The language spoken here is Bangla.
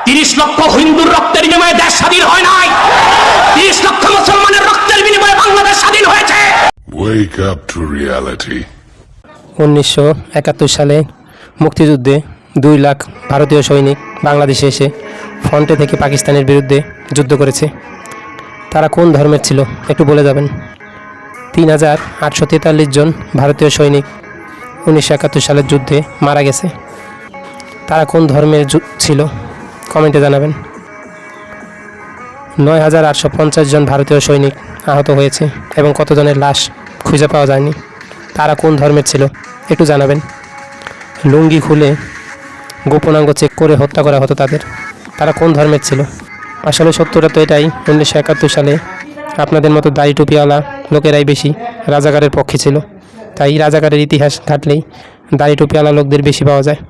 30 লক্ষ হিন্দুর রক্তের বিনিময়ে দেশ স্বাধীন হয় নাই, 30 লক্ষ মুসলমানের রক্তের বিনিময়ে বাংলাদেশ স্বাধীন হয়েছে। Wake up to reality. 1971 সালে মুক্তিযুদ্ধে 2 লাখ ভারতীয় সৈনিক বাংলাদেশে এসে ফ্রন্টে থেকে পাকিস্তানের বিরুদ্ধে যুদ্ধ করেছে। তারা কোন ধর্মের ছিল একটু বলে যাবেন? 3843 জন ভারতীয় সৈনিক 1971 সালের যুদ্ধে মারা গেছে। তারা কোন ধর্মের ছিল কমেন্টে জানাবেন। 9850 জন ভারতীয় সৈনিক আহত হয়েছে এবং কতজনের লাশ খুঁজে পাওয়া যায়নি। তারা কোন ধর্মের ছিল একটু জানাবেন। লুঙ্গি খুলে গোপনাঙ্গ চেক করে হত্যা করা হতো তাদের। তারা কোন ধর্মের ছিল? আসলে সত্যটা তো এটাই, 1971 সালে আপনাদের মতো দাড়ি টুপিওয়ালা লোকেরাই বেশি রাজাকারের পক্ষে ছিল। তাই রাজাকারের ইতিহাস ঘাটলেই দাড়ি টুপিওয়ালা লোকদের বেশি পাওয়া যায়।